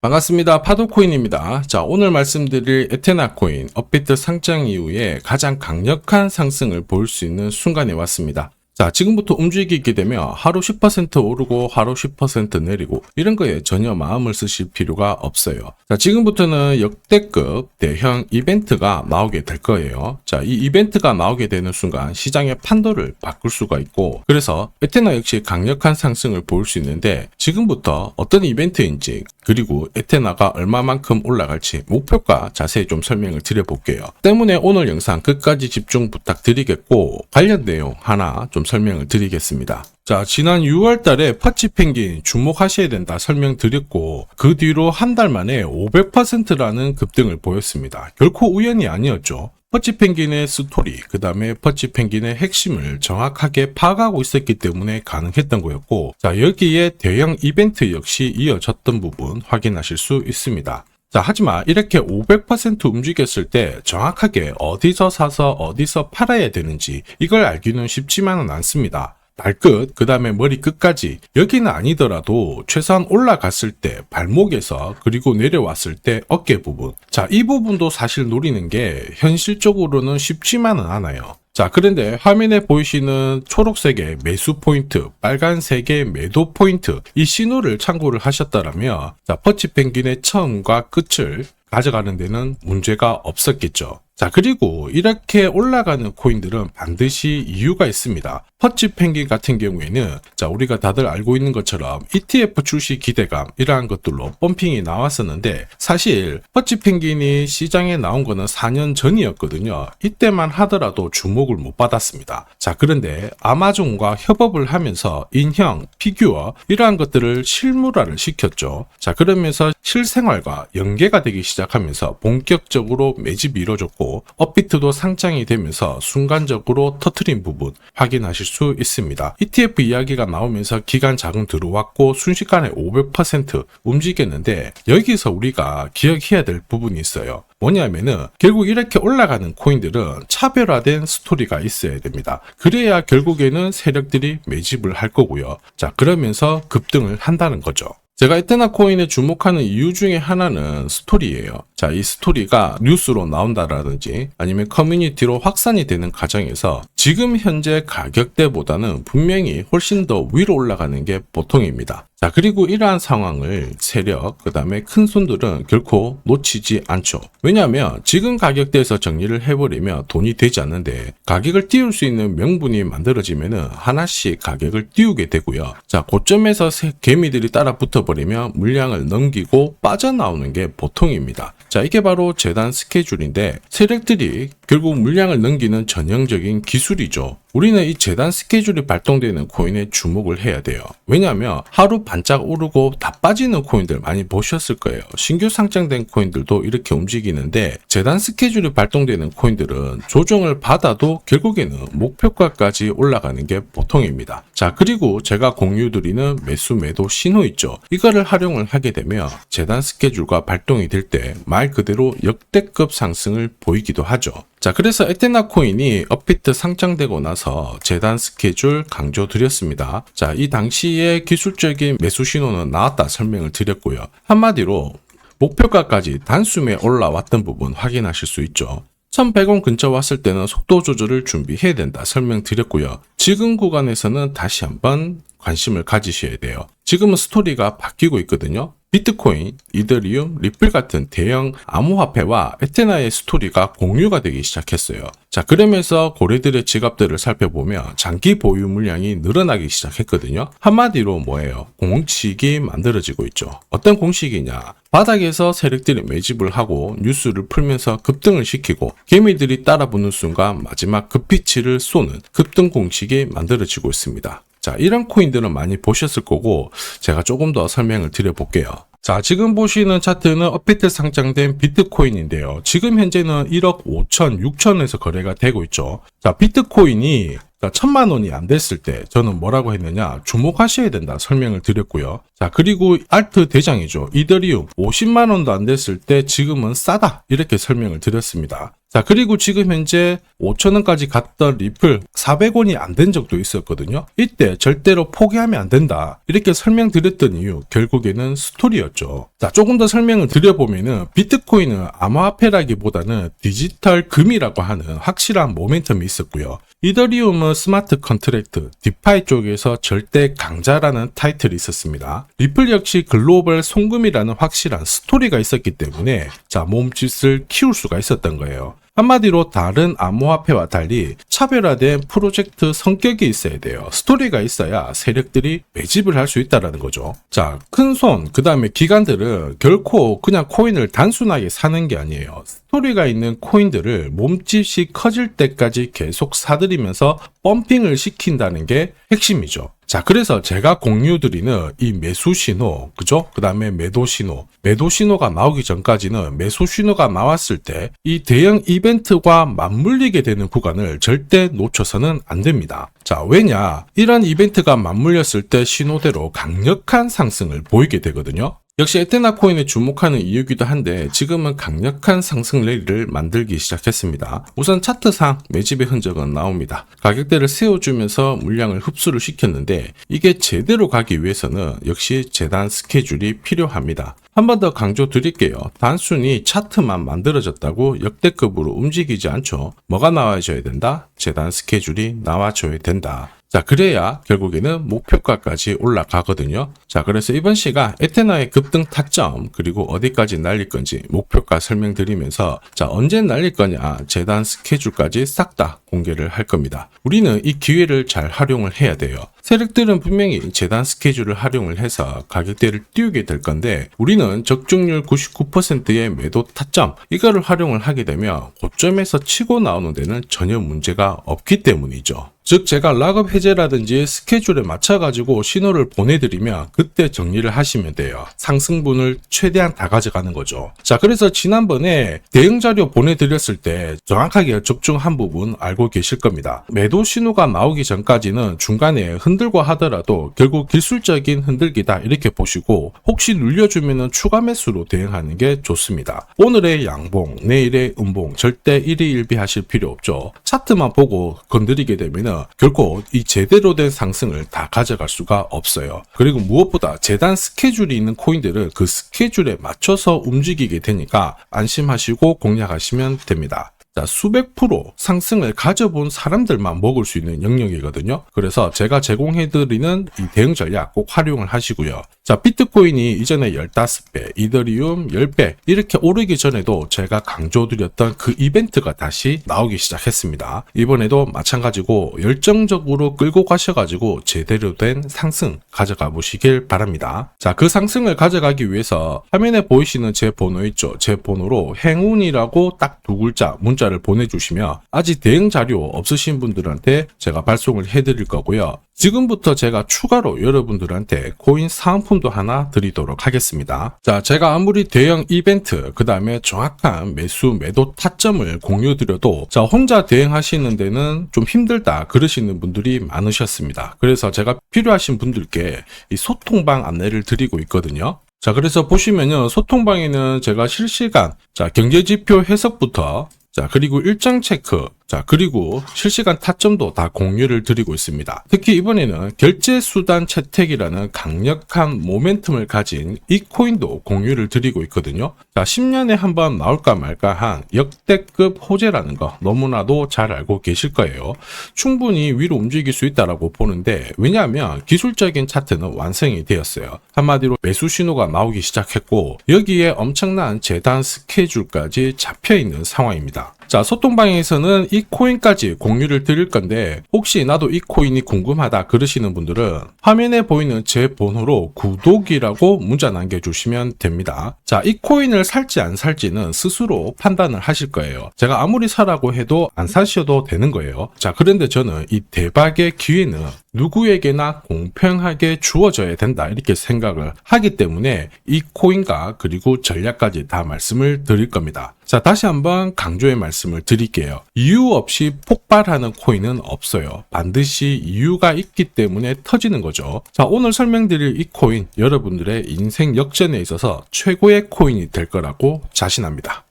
반갑습니다. 파도코인입니다. 자, 오늘 말씀드릴 에테나 코인, 업비트 상장 이후에 가장 강력한 상승을 볼 수 있는 순간에 왔습니다. 자, 지금부터 움직이게 되면 하루 10% 오르고 하루 10% 내리고 이런 거에 전혀 마음을 쓰실 필요가 없어요. 자, 지금부터는 역대급 대형 이벤트가 나오게 될 거예요. 자, 이 이벤트가 나오게 되는 순간 시장의 판도를 바꿀 수가 있고, 그래서 에테나 역시 강력한 상승을 볼 수 있는데, 지금부터 어떤 이벤트인지, 그리고 에테나가 얼마만큼 올라갈지 목표가 자세히 좀 설명을 드려볼게요. 때문에 오늘 영상 끝까지 집중 부탁드리겠고, 관련 내용 하나 좀 설명을 드리겠습니다. 자, 지난 6월 달에 퍼치펭귄 주목하셔야 된다 설명드렸고, 그 뒤로 한 달 만에 500%라는 급등을 보였습니다. 결코 우연이 아니었죠. 퍼치펭귄의 스토리, 그 다음에 퍼치펭귄의 핵심을 정확하게 파악하고 있었기 때문에 가능했던 거였고, 자, 여기에 대형 이벤트 역시 이어졌던 부분 확인하실 수 있습니다. 자, 하지만 이렇게 500% 움직였을 때 정확하게 어디서 사서 어디서 팔아야 되는지 이걸 알기는 쉽지만은 않습니다. 발끝, 그 다음에 머리 끝까지, 여기는 아니더라도 최소한 올라갔을 때 발목에서, 그리고 내려왔을 때 어깨 부분, 자, 이 부분도 사실 노리는 게 현실적으로는 쉽지만은 않아요. 자, 그런데 화면에 보이시는 초록색의 매수 포인트, 빨간색의 매도 포인트, 이 신호를 참고를 하셨다면, 자, 퍼치펭귄의 처음과 끝을 가져가는 데는 문제가 없었겠죠. 자, 그리고 이렇게 올라가는 코인들은 반드시 이유가 있습니다. 퍼치펭귄 같은 경우에는, 자, 우리가 다들 알고 있는 것처럼 ETF 출시 기대감 이러한 것들로 펌핑이 나왔었는데, 사실 퍼치펭귄이 시장에 나온 거는 4년 전이었거든요. 이때만 하더라도 주목을 못 받았습니다. 자, 그런데 아마존과 협업을 하면서 인형, 피규어 이러한 것들을 실물화를 시켰죠. 자, 그러면서 실생활과 연계가 되기 시작하면서 본격적으로 매집이 이루어졌고, 업비트도 상장이 되면서 순간적으로 터트린 부분 확인하실 수 있습니다. ETF 이야기가 나오면서 기간 자금 들어왔고 순식간에 500% 움직였는데, 여기서 우리가 기억해야 될 부분이 있어요. 뭐냐면은 결국 이렇게 올라가는 코인들은 차별화된 스토리가 있어야 됩니다. 그래야 결국에는 세력들이 매집을 할 거고요. 자, 그러면서 급등을 한다는 거죠. 제가 에테나 코인에 주목하는 이유 중에 하나는 스토리예요. 자, 이 스토리가 뉴스로 나온다라든지 아니면 커뮤니티로 확산이 되는 과정에서 지금 현재 가격대보다는 분명히 훨씬 더 위로 올라가는 게 보통입니다. 자, 그리고 이러한 상황을 세력, 그 다음에 큰 손들은 결코 놓치지 않죠. 왜냐하면 지금 가격대에서 정리를 해버리면 돈이 되지 않는데, 가격을 띄울 수 있는 명분이 만들어지면은 하나씩 가격을 띄우게 되고요. 자, 고점에서 개미들이 따라 붙어버리면 물량을 넘기고 빠져나오는 게 보통입니다. 자, 이게 바로 재단 스케줄인데, 세력들이 결국 물량을 넘기는 전형적인 기술이죠. 우리는 이 재단 스케줄이 발동되는 코인에 주목을 해야 돼요. 왜냐하면 하루 반짝 오르고 다 빠지는 코인들 많이 보셨을 거예요. 신규 상장된 코인들도 이렇게 움직이는데, 재단 스케줄이 발동되는 코인들은 조정을 받아도 결국에는 목표가까지 올라가는 게 보통입니다. 자, 그리고 제가 공유드리는 매수 매도 신호 있죠. 이거를 활용을 하게 되면 재단 스케줄과 발동이 될 때 말 그대로 역대급 상승을 보이기도 하죠. 자, 그래서 에테나 코인이 업비트 상장되고 나서 재단 스케줄 강조드렸습니다. 자, 이 당시에 기술적인 매수 신호는 나왔다 설명을 드렸고요. 한마디로 목표가까지 단숨에 올라왔던 부분 확인하실 수 있죠. 1100원 근처 왔을 때는 속도 조절을 준비해야 된다 설명드렸고요. 지금 구간에서는 다시 한번 관심을 가지셔야 돼요. 지금은 스토리가 바뀌고 있거든요. 비트코인, 이더리움, 리플 같은 대형 암호화폐와 에테나의 스토리가 공유가 되기 시작했어요. 자, 그러면서 고래들의 지갑들을 살펴보면 장기 보유 물량이 늘어나기 시작했거든요. 한마디로 뭐예요? 공식이 만들어지고 있죠. 어떤 공식이냐? 바닥에서 세력들이 매집을 하고 뉴스를 풀면서 급등을 시키고 개미들이 따라붙는 순간 마지막 급피치를 쏘는 급등 공식이 만들어지고 있습니다. 자, 이런 코인들은 많이 보셨을 거고 제가 조금 더 설명을 드려볼게요. 자, 지금 보시는 차트는 업비트 상장된 비트코인인데요. 지금 현재는 1억 5천, 6천에서 거래가 되고 있죠. 자, 비트코인이 1000만 원이 안 됐을 때 저는 뭐라고 했느냐, 주목하셔야 된다 설명을 드렸고요. 자, 그리고 알트 대장이죠. 이더리움 50만 원도 안 됐을 때 지금은 싸다 이렇게 설명을 드렸습니다. 자, 그리고 지금 현재 5,000원까지 갔던 리플 400원이 안 된 적도 있었거든요. 이때 절대로 포기하면 안 된다. 이렇게 설명드렸던 이유, 결국에는 스토리였죠. 자, 조금 더 설명을 드려보면은 비트코인은 암호화폐라기보다는 디지털 금이라고 하는 확실한 모멘텀이 있었고요. 이더리움은 스마트 컨트랙트, 디파이 쪽에서 절대 강자라는 타이틀이 있었습니다. 리플 역시 글로벌 송금이라는 확실한 스토리가 있었기 때문에 자, 몸짓을 키울 수가 있었던 거예요. 한마디로 다른 암호화폐와 달리 차별화된 프로젝트 성격이 있어야 돼요. 스토리가 있어야 세력들이 매집을 할 수 있다는 거죠. 자, 큰손, 그 다음에 기관들은 결코 그냥 코인을 단순하게 사는 게 아니에요. 스토리가 있는 코인들을 몸집이 커질 때까지 계속 사들이면서 펌핑을 시킨다는 게 핵심이죠. 자, 그래서 제가 공유드리는 이 매수 신호, 그죠? 그 다음에 매도 신호. 매도 신호가 나오기 전까지는 매수 신호가 나왔을 때 이 대형 이벤트와 맞물리게 되는 구간을 절대 놓쳐서는 안 됩니다. 자, 왜냐? 이런 이벤트가 맞물렸을 때 신호대로 강력한 상승을 보이게 되거든요. 역시 에테나 코인에 주목하는 이유기도 한데 지금은 강력한 상승 랠리를 만들기 시작했습니다. 우선 차트상 매집의 흔적은 나옵니다. 가격대를 세워주면서 물량을 흡수를 시켰는데 이게 제대로 가기 위해서는 역시 재단 스케줄이 필요합니다. 한 번 더 강조 드릴게요. 단순히 차트만 만들어졌다고 역대급으로 움직이지 않죠. 뭐가 나와줘야 된다? 재단 스케줄이 나와줘야 된다. 자, 그래야 결국에는 목표가까지 올라가거든요. 자, 그래서 이번 시간 에테나의 급등 타점, 그리고 어디까지 날릴 건지 목표가 설명드리면서 자, 언제 날릴 거냐, 재단 스케줄까지 싹 다 공개를 할 겁니다. 우리는 이 기회를 잘 활용을 해야 돼요. 세력들은 분명히 재단 스케줄을 활용을 해서 가격대를 띄우게 될 건데 우리는 적중률 99%의 매도 타점, 이거를 활용을 하게 되면 고점에서 치고 나오는 데는 전혀 문제가 없기 때문이죠. 즉 제가 락업 해제라든지 스케줄에 맞춰가지고 신호를 보내드리면 그때 정리를 하시면 돼요. 상승분을 최대한 다 가져가는 거죠. 자, 그래서 지난번에 대응 자료 보내드렸을 때 정확하게 적중한 부분 알고 계실 겁니다. 매도 신호가 나오기 전까지는 중간에 흔들고 하더라도 결국 기술적인 흔들기다 이렇게 보시고 혹시 눌려주면 추가 매수로 대응하는 게 좋습니다. 오늘의 양봉, 내일의 음봉 절대 일희일비하실 필요 없죠. 차트만 보고 건드리게 되면 결코 이 제대로 된 상승을 다 가져갈 수가 없어요. 그리고 무엇보다 재단 스케줄이 있는 코인들은 그 스케줄에 맞춰서 움직이게 되니까 안심하시고 공략하시면 됩니다. 자, 수백 프로 상승을 가져본 사람들만 먹을 수 있는 영역이거든요. 그래서 제가 제공해드리는 이 대응 전략 꼭 활용을 하시고요. 자, 비트코인이 이전에 15배, 이더리움 10배 이렇게 오르기 전에도 제가 강조드렸던 그 이벤트가 다시 나오기 시작했습니다. 이번에도 마찬가지고 열정적으로 끌고 가셔가지고 제대로 된 상승 가져가 보시길 바랍니다. 자, 그 상승을 가져가기 위해서 화면에 보이시는 제 번호 있죠? 제 번호로 행운이라고 딱 두 글자 문자를 보내주시면 아직 대응 자료 없으신 분들한테 제가 발송을 해드릴 거고요. 지금부터 제가 추가로 여러분들한테 코인 사은품도 하나 드리도록 하겠습니다. 자, 제가 아무리 대형 이벤트, 그 다음에 정확한 매수, 매도 타점을 공유드려도 자, 혼자 대응하시는 데는 좀 힘들다 그러시는 분들이 많으셨습니다. 그래서 제가 필요하신 분들께 이 소통방 안내를 드리고 있거든요. 자, 그래서 보시면요, 소통방에는 제가 실시간 경제지표 해석부터 그리고 일정 체크, 그리고 실시간 타점도 다 공유를 드리고 있습니다. 특히 이번에는 결제수단 채택이라는 강력한 모멘텀을 가진 이 코인도 공유를 드리고 있거든요. 10년에 한번 나올까 말까 한 역대급 호재라는 거 너무나도 잘 알고 계실 거예요. 충분히 위로 움직일 수 있다고 보는데 왜냐하면 기술적인 차트는 완성이 되었어요. 한마디로 매수 신호가 나오기 시작했고 여기에 엄청난 재단 스케줄까지 잡혀있는 상황입니다. 자, 소통방에서는 이 코인까지 공유를 드릴 건데 혹시 나도 이 코인이 궁금하다 그러시는 분들은 화면에 보이는 제 번호로 구독이라고 문자 남겨주시면 됩니다. 자, 이 코인을 살지 안 살지는 스스로 판단을 하실 거예요. 제가 아무리 사라고 해도 안 사셔도 되는 거예요. 자, 그런데 저는 이 대박의 기회는 누구에게나 공평하게 주어져야 된다 이렇게 생각을 하기 때문에 이 코인과 그리고 전략까지 다 말씀을 드릴 겁니다. 자, 다시 한번 강조의 말씀을 드릴게요. 이유 없이 폭발하는 코인은 없어요. 반드시 이유가 있기 때문에 터지는 거죠. 자, 오늘 설명드릴 이 코인 여러분들의 인생 역전에 있어서 최고의 코인이 될 거라고 자신합니다.